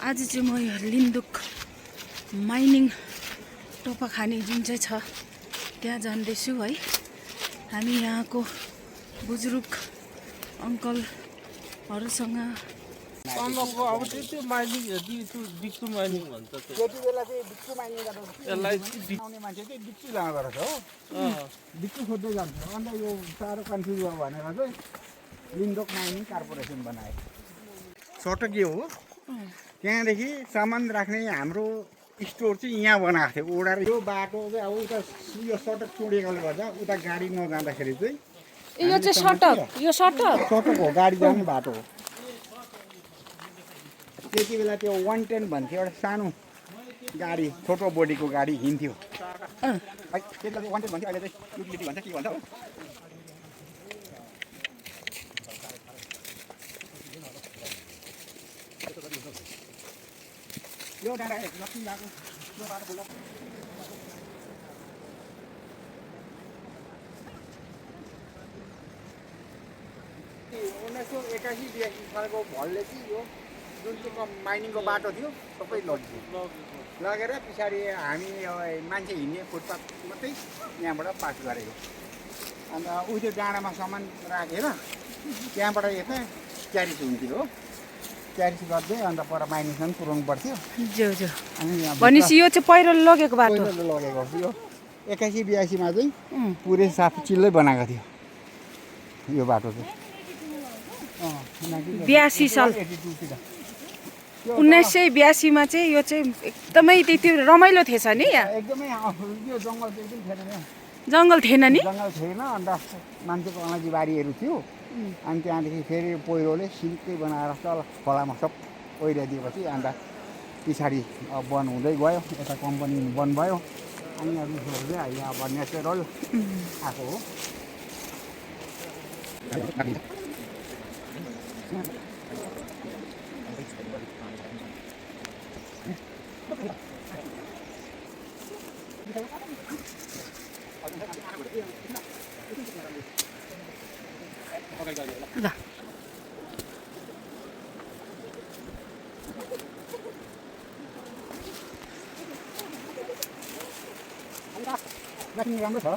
आज चाहिँ म यो लिन्दुक माइनिङ टोपा खाने जुन चाहिँ छ त्यहाँ जाँदैछु है। हामी यहाँको बुजुर्ग अङ्कलहरूसँग तम्बाकु अब त्यो माइनिङ त्यो डिक्चु माइनिङ भन्छ त्यति बेला चाहिँ डिक्चु माइनिङ आउने मान्छे चाहिँ डिक्चु लाँदो रहेछ हो। डिक्चु खोज्दै जान्छ। अन्त यो साह्रो कन्फ्युज भयो भनेर चाहिँ लिन्दुक माइनिङ कार्पोरेसन बनाए। सटक यो हो, त्यहाँदेखि सामान राख्ने हाम्रो स्टोर चाहिँ यहाँ बनाएको थियो ओडार। यो बाटो चाहिँ अब उता यो सटक चुडेकोले गर्दा उता गाडी नजाँदाखेरि चाहिँ यो चाहिँ सटक हो, गाडी जाने बाटो हो। त्यति बेला त्यो 110 भन्थ्यो, एउटा सानो गाडी, छोटो बोडीको गाडी हिँड्थ्यो। त्यति बेला 110 भन्थ्यो, अहिले चाहिँ युटिलिटी भन्छ के भन्छ हो। यो डाँडा लक्ष्मी बाटो, यो बाटो बोला 1981-82 सालको भलले चाहिँ यो जुन चाहिँ माइनिङको बाटो थियो सबै लगिदियो। लगेर पछाडि हामी मान्छे हिँड्ने फुटपाथ मात्रै यहाँबाट पास गरेको। अन्त उ त्यो डाँडामा सामान राखेर त्यहाँबाट यता क्यारिज हुन्थ्यो हो। क्यारिज गर्दै अन्त पर माइनिङसम्म पुऱ्याउनु पर्थ्यो। भनेपछि यो चाहिँ पहिरोले लगेको बाटो लगेको यो 81-82 चाहिँ पुरै साफ चिल्लै बनाएको थियो यो बाटो चाहिँ। 82 साल 1982 मा चाहिँ यो चाहिँ एकदमै त्यति रमाइलो थिएछ नि। यहाँ एकदमै यो जङ्गल एकदम थिएन, जङ्गल थिएन नि, जङ्गल थिएन। अन्त मान्छेको अलैँची बारीहरू थियो। अनि त्यहाँदेखि फेरि पहिरोले सिल्कै बनाएर तल खोलामा सब पहिराइदिएपछि अन्त पछाडि वन हुँदै गयो, यता कम्पनी वन भयो। अनि रुखहरूले यहाँ अब नेचुरल आएको हो। राम्रो छ।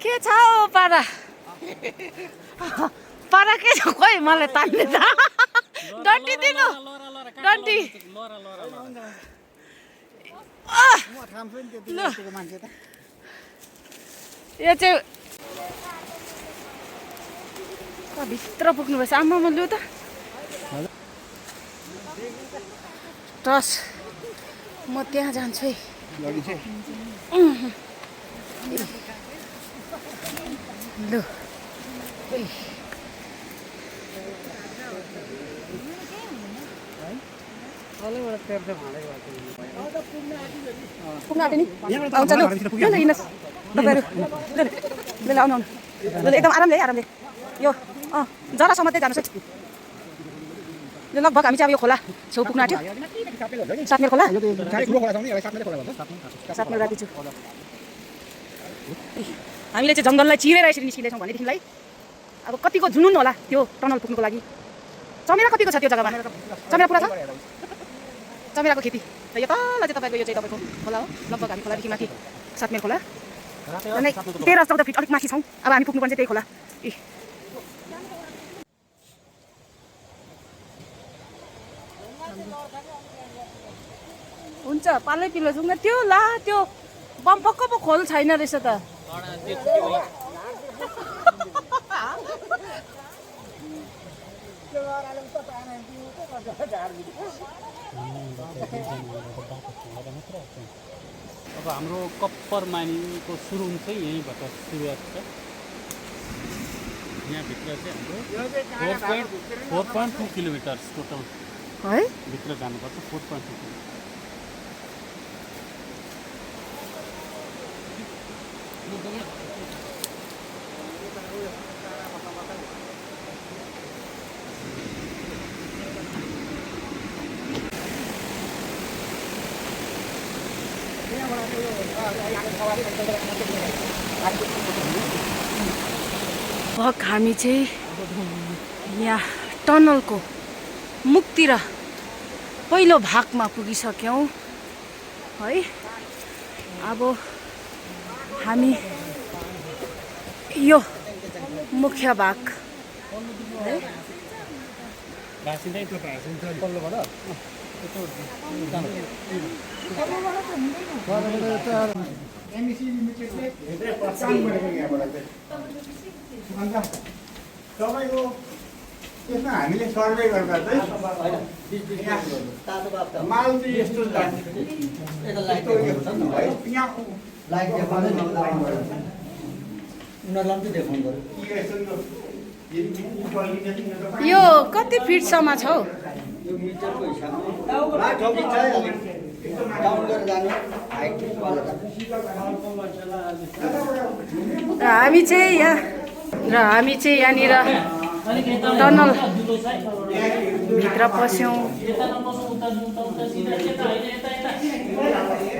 के छ हौ पारा पारा के छ? खोइ मलाई तान्ने त डन्टी दिनु डन्टी। यो चाहिँ भित्र पुग्नु भएछ। आमामा लु त टस, म त्यहाँ जान्छु है। लु पुग्नु आँट्यो नि, आउँछ लु ल हिँड्नुहोस् तपाईँहरू। ल आउनु ल एकदम आरामले यो जरासम्म चाहिँ जानुहोस् है। यो लगभग हामी चाहिँ अब यो खोला छेउ पुग्नु आँट्यो। 7 माइल खोला, 7 माइल राखिदिन्छु। हामीले चाहिँ जङ्गललाई चिरेर यसरी निस्किँदैछौँ भनेदेखिलाई अब कतिको जुनुन होला त्यो टनल पुग्नुको लागि। चमेरा कतिको छ त्यो जग्गामा? चमेरा पुरा छ, चमेराको खेती। र यो तल चाहिँ तपाईँको यो चाहिँ तपाईँको खोला हो। लगभग हामी खोलादेखि माथि 7 माइल खोला 13-14 फिट अलिक माथि छौँ। अब हामी पुग्नुपर्ने त्यही खोला। हुन्छ पालै पिलो जाउँ न। त्यो ला त्यो बम्पक्क पो खोल छैन रहेछ त। अब हाम्रो कप्पर माइनिङको सुरु चाहिँ यहीँबाट सुरुवात छ। यहाँभित्र चाहिँ हाम्रो 4.2 किलोमिटर टोटल है भित्र जानुपर्छ। 4.2 किलोमिटर। हामी चाहिँ यहाँ टनलको मुखतिर पहिलो भागमा पुगिसक्यौँ है। अब हामी यो मुख्य भाग है तपाईँको त्यसमा हामीले सर्वे गर्दा चाहिँ माल चाहिँ यस्तो जान्छ यो कति फिटसम्म छ हौ? हामी चाहिँ यहाँनिर टनल भित्र पस्यौँ।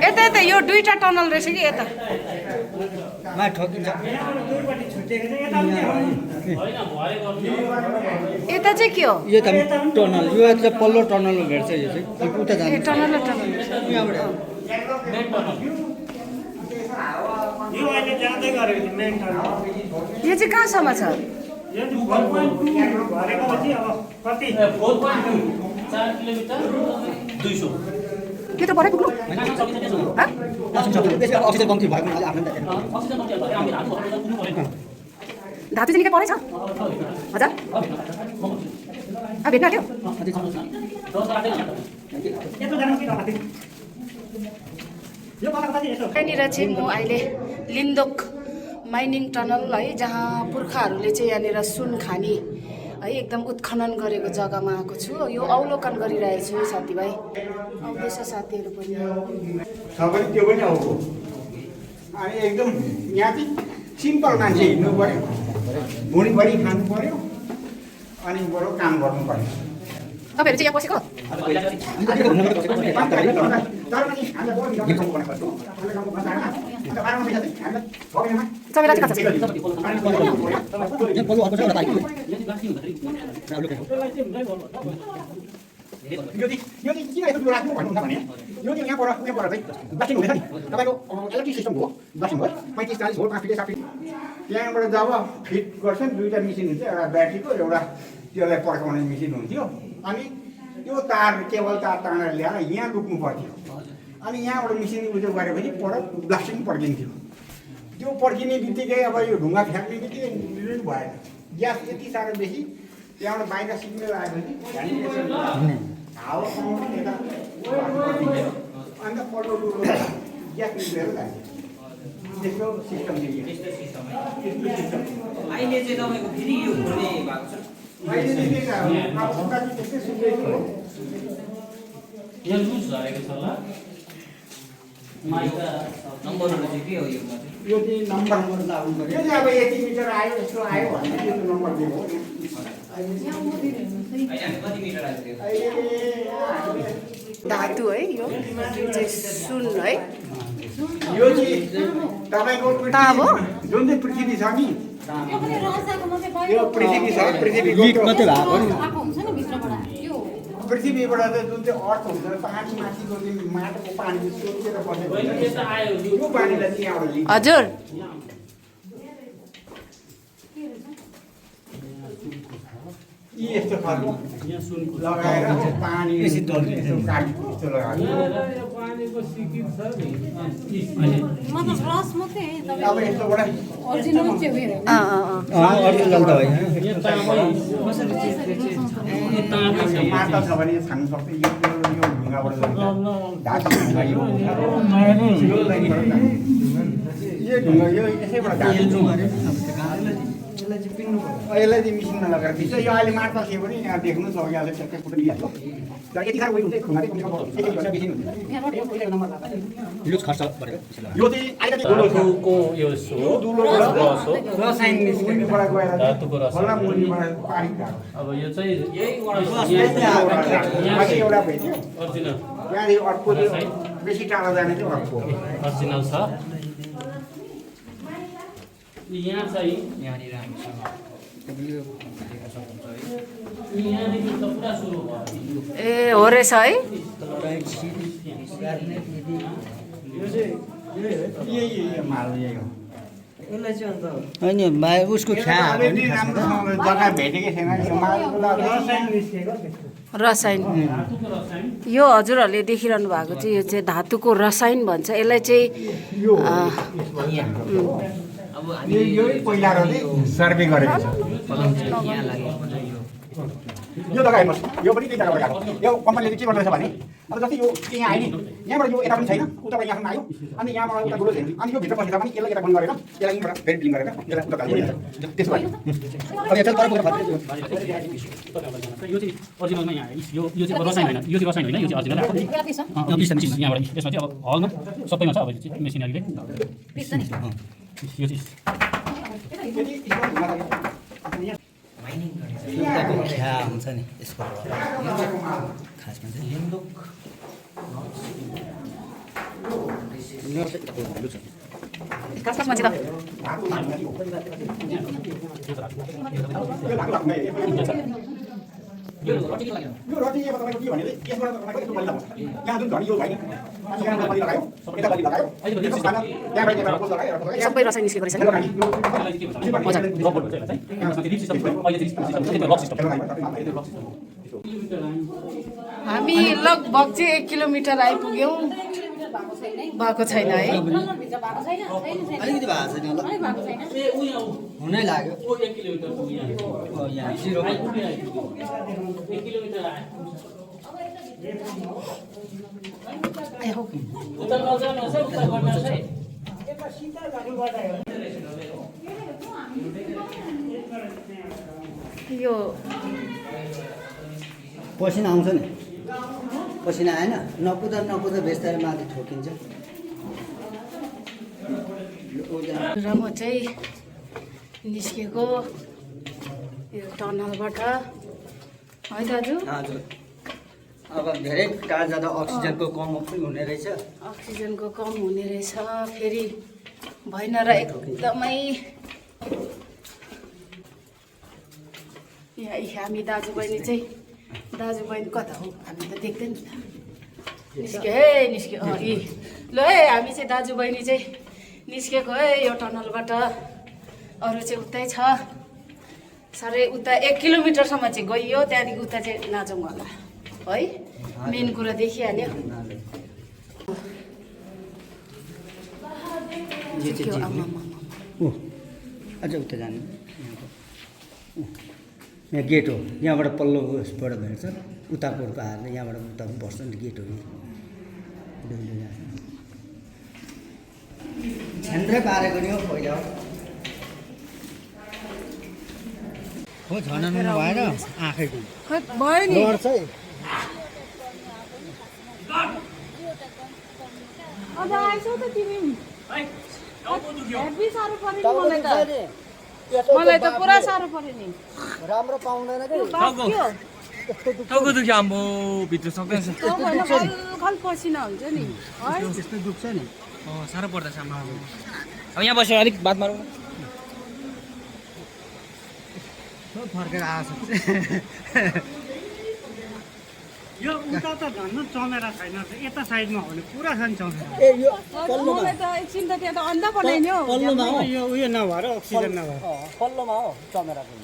यता यो दुईटा टनल रहेछ कि यता यता चाहिँ के हो? यो त टनल, यो चाहिँ पल्लो टनल भेट्छ। यो चाहिँ उता जान्छ टनल यो चाहिँ कहाँसम्म छ? यो चाहिँ 4.2 भरेको चाहिँ अब कति 4.2 4 किलोमिटर 200 यो त भरे पुग्नु अफिसर कम्ती भएको हुनाले आफ्नो धातु चाहिँ निकै परेछ हजुर। भेट्न आँट्यो यहाँनिर चाहिँ म अहिले लिन्दोक माइनिङ टनल है, जहाँ पुर्खाहरूले चाहिँ यहाँनिर सुन खानी है एकदम उत्खनन गरेको जग्गामा आएको छु। यो अवलोकन गरिरहेको छु साथीभाइ, आउँदैछ साथीहरू पनि। सबैले त्यो पनि आउँछ। अनि एकदम यहाँ चाहिँ सिम्पल मान्छे हिँड्नु पऱ्यो, भुँडीभरि खानु पऱ्यो, अनि बरु काम गर्नु पऱ्यो। तपाईँहरू चाहिँ यहाँ बसेको? चमेला चाहिँ कहाँ छ? यो चाहिँ किन यस्तो राख्नु भन्नुहुन्छ भने यो चाहिँ यहाँबाट चाहिँ ब्लास्टिङ हुँदैछ नि, तपाईँको इलेक्ट्रिक सिस्टम हो, ब्लास्टिङ भयो 35-40 भोल्ट 5 फिट 7 फिट। त्यहाँबाट जब फिट गर्छन् दुईवटा मेसिन हुन्छ, एउटा ब्याट्रीको एउटा त्यसलाई पड्काउने मेसिन हुन्थ्यो। अनि त्यो तार केबल तार तानेर ल्याएर यहाँ लुक्नु पर्थ्यो। अनि यहाँबाट मेसिन उयो गरेपछि पर ब्लास्टिङ पड्किन्थ्यो। त्यो पड्किने बित्तिकै अब यो ढुङ्गा फ्याँक्ने बित्तिकै भएन, ग्यास यति साह्रो बेसी त्यहाँबाट बाहिर सिग्नल आएपछि हावा पाउनु यता अन्त पल्लो ग्यास निस्केर जान्छ। त्यस्तो सिस्टम अहिले चाहिँ तपाईँको फेरि यो खोल्ने भएको छ। अहिले त्यस्तै सुन्दैछु हो। यहाँ लुज झरेको छ होला माइका नम्बरहरू चाहिँ के हो यो? यो चाहिँ नम्बर लाग्नु पर्यो। यो चाहिँ अब यति मिटर आयो यस्तो आयो भने त्यो नम्बर दिएको हो। कति मिटर आइसक्यो? धातु है यो चाहिँ सुन है। यो चाहिँ तपाईँको ताब हो? जुन चाहिँ पृथ्वी छ नि, यो पृथ्वी छ, पृथ्वीको मात्रै भएको नि। पृथ्वीबाट चाहिँ जुन चाहिँ अर्थ हुन्छ पानी माथिको जुन माटोको पानी सोचेर बसेको हुन्छ त्यो पानीलाई चाहिँ यहाँबाट लिन्छ। हजुर यी यस्तो खालको लगाएर पानी यस्तो काटी यस्तो लगाएर पानीको सिकिट छ नि अब यस्तोबाट अरिजिनल त होइन। मार्ता छ भने खानु सक्छ। यो ढुङ्गाबाट धातु ढुङ्गा यो ढुङ्गा यो यसैबाट धातु यसलाई चाहिँ मिसिनमा लगाएर दिन्छ। यो अहिले मार्ता थियो भने यहाँ देख्नु सकिहाल्छ, ट्याक्कै फुट दिइहाल्छ। तर यति साह्रो उयो हुन्छ खुङ्गा चाहिँ एक घन्टा बेसी हुन्छ। लुज खर्च गरेको यो चाहिँ अलिकति दुलो छ। धातुको यो सो रसायन मुनिबाट गएर धातुको रसायन। फल्ला मुनिबाट पानी गएको। अब यो चाहिँ माथि एउटा भेट्यो, ओरिजिनल त्यहाँदेखि अर्को बेसी टाढा जाने चाहिँ अर्को अरिजिनल छ यहाँ चाहिँ यहाँनिर हामीसँग यहाँदेखि त पुरा सुरु भयो ए हो रहेछ है माल यही हो होइन उसको ख्या अलरेडी राम्रोसँग जग्गा भेटेकै छैन यो मालको रसायन यो हजुरहरूले देखिरहनु भएको चाहिँ यो चाहिँ धातुको रसायन भन्छ यसलाई चाहिँ अब यो पहिलाको चाहिँ सर्वे गरेको छ यहाँ लाग्यो यो जग्गा हेर्नुहोस् यो पनि त्यही जग्गाबाट आएको यो कम्पनीले के गर्दैछ भने अब जस्तै यो यहाँ आयो नि यहाँबाट यो यता पनि छैन उताबाट यहाँसम्म आयो अनि यहाँबाट उता डुलो छैन अनि यो भित्र पसेर पनि यसलाई यता बन्द गरेर यसलाई यहीँबाट फेरि क्लिन गरेर यसलाई उता गाली त्यसो भयो अब यो चाहिँ तर यो चाहिँ अरिजिनलमा यहाँ यो चाहिँ रसायन होइन यो चाहिँ रसायन होइन यो चाहिँ अरिजिनल यो पिस्ता चिज यहाँबाट यसमा चाहिँ अब हलमा सबैमा छ अब यो चाहिँ मेसिनरीले यो चाहिँ एउटाको ख्या हुन्छ नि यसको खासमा चाहिँ खास मान्छे त यो रटी अब तपाईँको के भने यसबाट तपाईँको यस्तो बलिदा हुन्छ यहाँ जुन झन् यो भयो अनि यहाँ बलि लगायो यता बलि लगायो त्यहाँबाट यता पोस्ट लगायो सबै रसायन निस्केको रहेछ हामी लगभग चाहिँ 1 किलोमिटर आइपुग्यौँ भएको छैन है अलिकति भएको छैन होला हुनै लाग्यो यहाँ 0 यो पसिना आउँछ नि पसिना आएन नकुदा बेस्तारै माथि ठोकिन्छ र म चाहिँ निस्केको यो टनलबाट है दाजु हजुर अब धेरै टाढा जाँदा अक्सिजनको कम हुने रहेछ अक्सिजनको कम हुने रहेछ फेरि भएन र एकदमै यहाँ हामी दाजुबहिनी चाहिँ दाजुबहिनी कता हो हामी त देख्दैन नि त निस्क्यो यी ल है हामी चाहिँ दाजुबहिनी चाहिँ निस्केको है यो टनलबाट अरू चाहिँ उतै छ साह्रै उता 1 किलोमिटरसम्म चाहिँ गइयो त्यहाँदेखि उता चाहिँ नाचौँ होला है मेन कुरा देखिहाल्यो अझ उता जानु यहाँ गेट हो यहाँबाट पल्लो उसबाट भेट्छ उता कोर्को हाल्ने यहाँबाट उता बस्छ नि गेट हो झन्ड्रै पारेको नि हो पहिला हो झन् भएर आँखैको भयो नि लड्छ है अब आइसौ त तिमी हेभी साह्रो पऱ्यो नि मलाई त पुरा साह्रो पऱ्यो नि राम्रो पाउँदैन कि टाउको दुख्यो आम्बो भित्र सक्दैन खल पसिना हुन्छ नि है त्यस्तो दुख्छ नि साह्रो पर्दैछ आम्बो अब यहाँ बसेर अलिक बात मारौँ फर्केर आएछ यो उता त धन्न चमेरा छैन यता साइडमा हो भने पुरा छ नि चमेरा ए यो मलाई त एकछिन त त्यहाँ त अन्डा बनाइन्यो पल्लोमा हो यो उयो नभएर अक्सिजन नभएर पल्लोमा हो चमेराको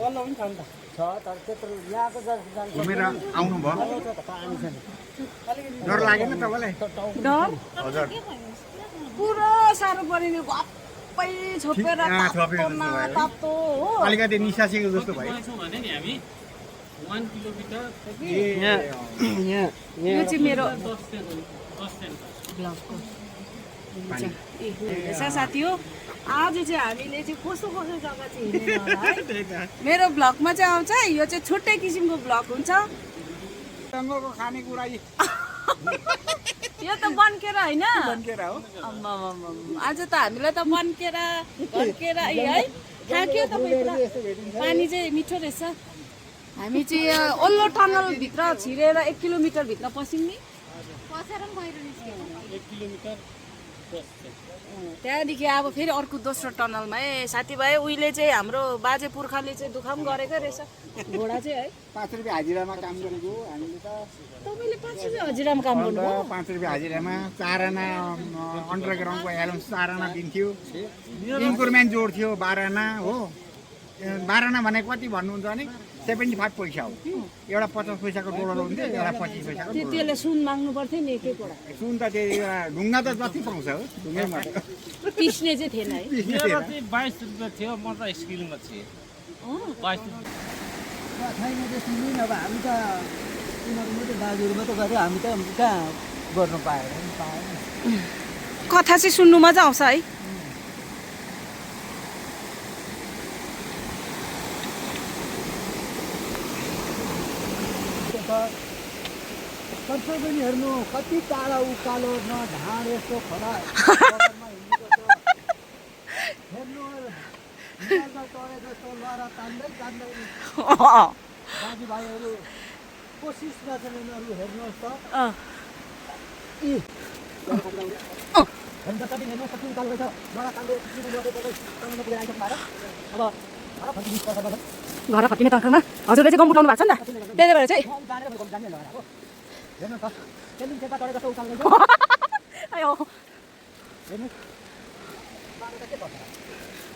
पल्लो पनि छ नि त छ तर त्यत्रो यहाँको घुमेर आउनु भयो पानी छ नि डर लागेन तपाईँलाई डर हजुर पुरा साह्रो पऱ्यो नि गप्पै छोपेर तातो हो अलिकति निसासेको जस्तो भयो भने नि हामी 1 किलोमिटर यो चाहिँ मेरो 10 ब्लगको साथी हो आज चाहिँ हामीले चाहिँ कस्तो जग्गा चाहिँ हिँडेर होला है मेरो ब्लगमा चाहिँ आउँछ यो चाहिँ छुट्टै किसिमको ब्लग हुन्छ जङ्गलको खानेकुरा यो त बनकेरा होइन बनकेरा हो आज त हामीलाई त बनकेरा घन्केरा है थाक्यो तपाईँ पानी चाहिँ मिठो रहेछ हामी चाहिँ यहाँ ओल्लो टनलभित्र छिरेर 1 किलोमिटरभित्र पस्यौँ नि त्यहाँदेखि अब फेरि अर्को दोस्रो टनलमा साथीभाइ उहिले चाहिँ हाम्रो बाजे पुर्खाले चाहिँ दुःख पनि गरेकै रहेछ घोडा चाहिँ है 5 रुपियाँ हाजिरामा काम गरेको हामीले त तपाईँले 5 रुपियाँ हजिरामा काम गर्नुभयो 5 रुपियाँ हाजिरामा 4 आना अन्डरग्राउन्डको एलाउन्स 4 आना दिन्थ्यो इन्क्रुमेन्ट जोड्थ्यो 12 आना हो 12 आना भनेको कति भन्नुहुन्छ भने 75 पैसा हो एउटा 50 पैसाको डोलर हुन्थ्यो एउटा 25 पैसाको डोलर त्यसले सुन माग्नु पर्थ्यो नि एक एकवटा सुन त त्यो ढुङ्गा त जति पाउँछ हो ढुङ्गै मात्र पिस्ने चाहिँ थिएन है पिस्ने थिएन। 22 रुपियाँ थियो म त स्किलमा थिएँ 22 छैन त्यो सुन्नु न अब हामी त उनीहरू मात्रै दाजुहरू मात्रै गऱ्यो हामी त कहाँ गर्नु पाएन कथा चाहिँ सुन्नु मजा आउँछ है सर्छ पनि हेर्नु कति टाढा उकालो न ढाड यस्तो खोला हेर्नु टरे जस्तो लहरा तान्दै तान्दै दाजुभाइहरू कोसिस गर्छन् उनीहरू हेर्नुहोस् त हेर्नु त कति हेर्नुहोस् कति उकालो रहेछ लहरा तान्दै पुगेर आइसक्नु अब घर फर्किने तर्खरमा हजुरले चाहिँ गम उठाउनु भएको छ नि त त्यही भएर चाहिँ हेर्नु त त्यसले त्यता टरे जस्तो उकालो रहेछ आयो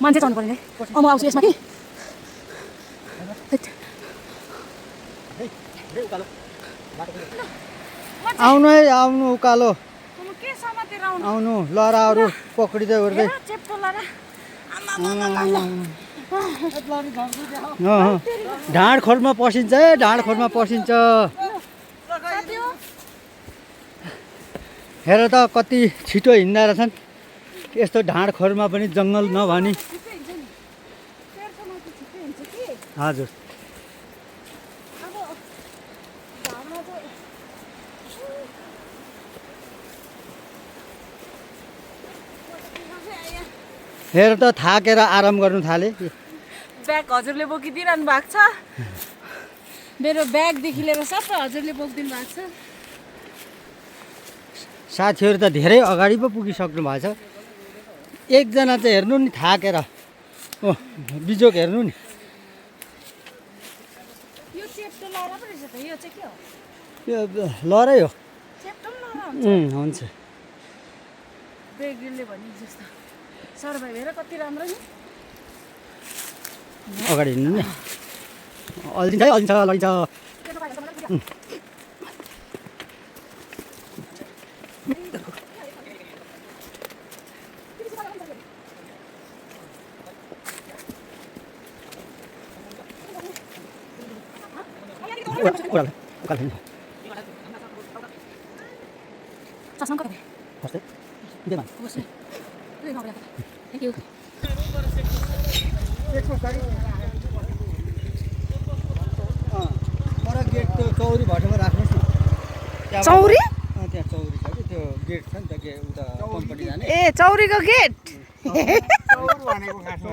मान्छे चढ्नु पर्ने म आउँछु यसमा कि आउनु है आउनु उकालो के समातेर आउनु आउनु लहराहरू पक्रिँदै ओर्दै चेप्टो लहरा ढाँड खोलमा पसिन्छ है ढाँड खोलमा पसिन्छ हेर त कति छिटो हिँड्दा रहेछन् यस्तो ढाँड खोरमा पनि जङ्गल नभनी हजुर हेर त थाकेर आराम गर्नु थाले ब्याग हजुरले बोकिदिइरहनु भएको छ मेरो ब्यागदेखि लिएर सबै हजुरले बोकिदिनु भएको छ साथीहरू त धेरै अगाडि पो पुगिसक्नु भएको छ एकजना चाहिँ हेर्नु नि थाकेर ओ बिजोक हेर्नु नि यो चेप्टो लहरा पो रहेछ त यो चाहिँ के हो यो लहरै हो चेप्टो लहरा हुन्छ बेग्रीले भने जस्तो सर्भाइभ हेर कति राम्रो नि अगाडि हिँड्नु नि अल्झिन्छ है अल्झिन्छ लैन्छ चस्मा कता हस्ते देमा थ्याङ्क यू पर गेट त्यो चौरी भटोमा राख्नुहोस् न त्यहाँ चौरी त्यहाँ चौरी छ कि त्यो गेट छ नि त के उता कम्पनी जाने ए चौरीको गेट चौर भनेको खासमा